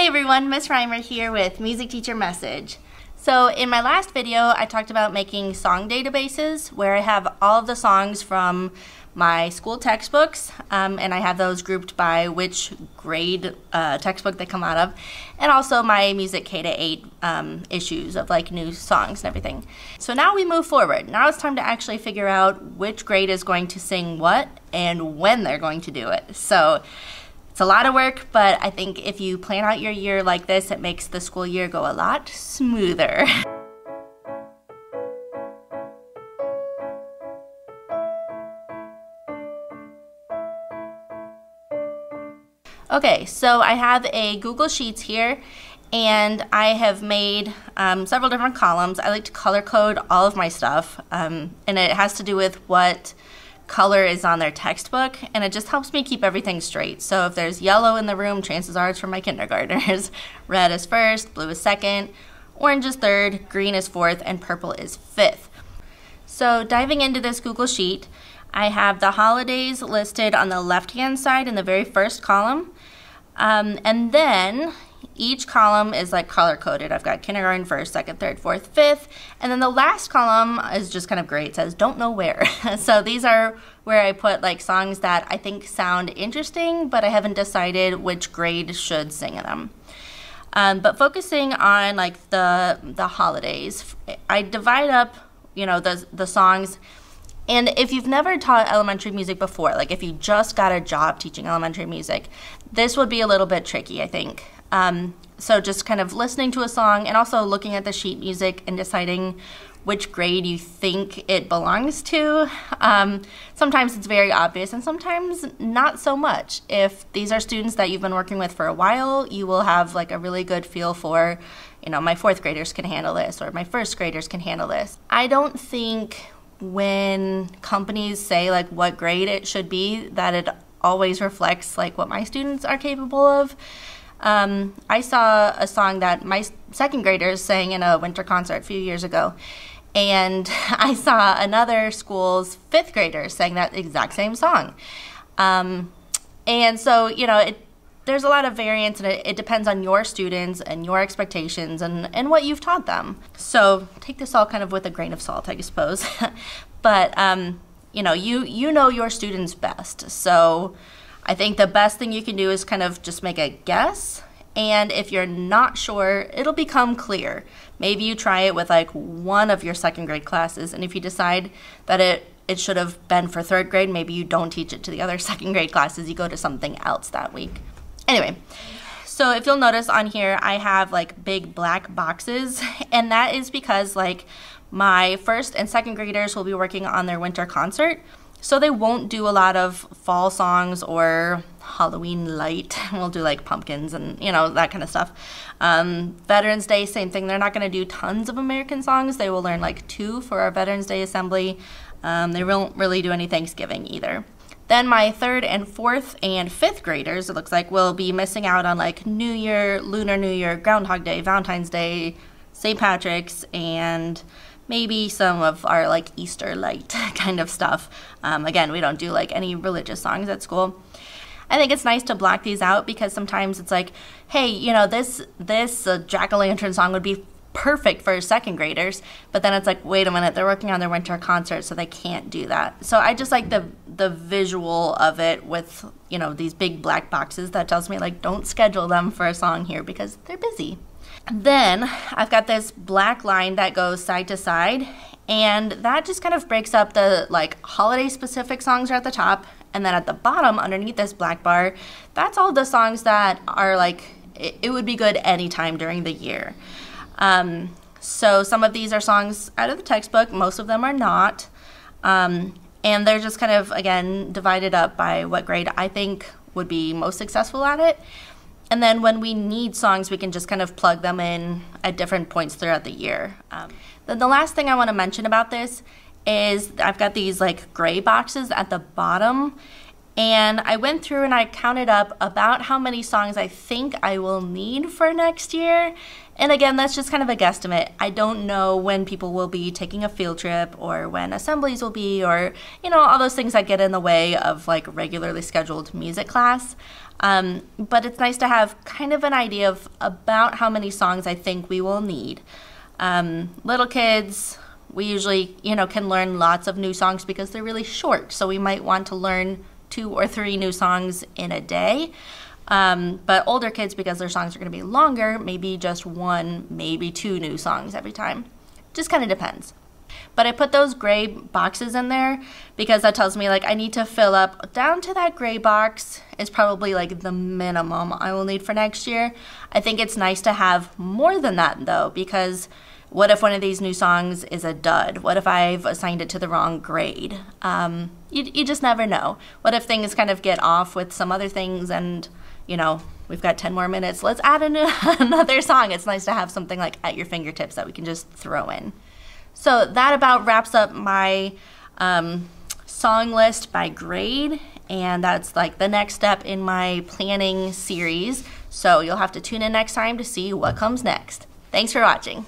Hey everyone, Miss Reimer here with Music Teacher Message. So in my last video, I talked about making song databases where I have all of the songs from my school textbooks, and I have those grouped by which grade textbook they come out of, and also my Music K-8 issues of like new songs and everything. So now we move forward. Now it's time to actually figure out which grade is going to sing what and when they're going to do it. So it's a lot of work, but I think if you plan out your year like this, it makes the school year go a lot smoother. Okay, so I have a Google Sheets here, and I have made several different columns. I like to color code all of my stuff, and it has to do with what color is on their textbook, and it just helps me keep everything straight. So if there's yellow in the room, chances are it's for my kindergartners. Red is first, blue is second, orange is third, green is fourth, and purple is fifth. So diving into this Google Sheet, I have the holidays listed on the left-hand side in the very first column, and then each column is like color-coded. I've got kindergarten first, second, third, fourth, fifth, and then the last column is just kind of gray. It says don't know where. So these are where I put like songs that I think sound interesting, but I haven't decided which grade should sing them. But focusing on like the holidays, I divide up, you know, the songs. And if you've never taught elementary music before, like if you just got a job teaching elementary music, this would be a little bit tricky, I think. So just kind of listening to a song and also looking at the sheet music and deciding which grade you think it belongs to. Sometimes it's very obvious and sometimes not so much. If these are students that you've been working with for a while, you will have like a really good feel for, you know, my fourth graders can handle this or my first graders can handle this. I don't think when companies say like what grade it should be that it always reflects like what my students are capable of. I saw a song that my second graders sang in a winter concert a few years ago, and I saw another school's fifth graders sang that exact same song. And so, you know, there's a lot of variance, and it depends on your students and your expectations and what you've taught them. So take this all kind of with a grain of salt, I suppose. But, you know, you know your students best. So I think the best thing you can do is kind of just make a guess, and if you're not sure, it'll become clear. Maybe you try it with like one of your second grade classes, and if you decide that it should have been for third grade, maybe you don't teach it to the other second grade classes, you go to something else that week. Anyway, so if you'll notice on here, I have like big black boxes, and that is because like my first and second graders will be working on their winter concert. So they won't do a lot of fall songs or Halloween light. We'll do like pumpkins and, you know, that kind of stuff. Veterans Day, same thing. They're not going to do tons of American songs. They will learn like 2 for our Veterans Day assembly. They won't really do any Thanksgiving either. Then my third and fourth and fifth graders, it looks like, will be missing out on like New Year, Lunar New Year, Groundhog Day, Valentine's Day, St. Patrick's, and maybe some of our like Easter light kind of stuff. Again, we don't do like any religious songs at school. I think it's nice to block these out because sometimes it's like, hey, you know, this jack-o'-lantern song would be perfect for second graders, but then it's like, wait a minute, they're working on their winter concert, so they can't do that. So I just like the visual of it with, you know, these big black boxes that tells me like, don't schedule them for a song here because they're busy. Then I've got this black line that goes side to side, and that just kind of breaks up the like holiday specific songs are at the top, and then at the bottom underneath this black bar, that's all the songs that are like, it would be good anytime during the year. So some of these are songs out of the textbook, most of them are not, and they're just kind of, again, divided up by what grade I think would be most successful at it. And then when we need songs, we can just kind of plug them in at different points throughout the year. Then the last thing I want to mention about this is I've got these like gray boxes at the bottom, and I went through and I counted up about how many songs I think I will need for next year. And again, that's just kind of a guesstimate. I don't know when people will be taking a field trip or when assemblies will be, or, you know, all those things that get in the way of like regularly scheduled music class. But it's nice to have kind of an idea of about how many songs I think we will need. Little kids, we usually, can learn lots of new songs because they're really short. So we might want to learn 2 or 3 new songs in a day. But older kids, because their songs are going to be longer, maybe just 1, maybe 2 new songs every time. Just kind of depends. But I put those gray boxes in there because that tells me like I need to fill up down to that gray box is probably like the minimum I will need for next year. I think it's nice to have more than that though, because what if one of these new songs is a dud? What if I've assigned it to the wrong grade? You just never know. What if things kind of get off with some other things and, we've got 10 more minutes. Let's add another song. It's nice to have something like at your fingertips that we can just throw in. So that about wraps up my song list by grade, and that's like the next step in my planning series. So you'll have to tune in next time to see what comes next. Thanks for watching.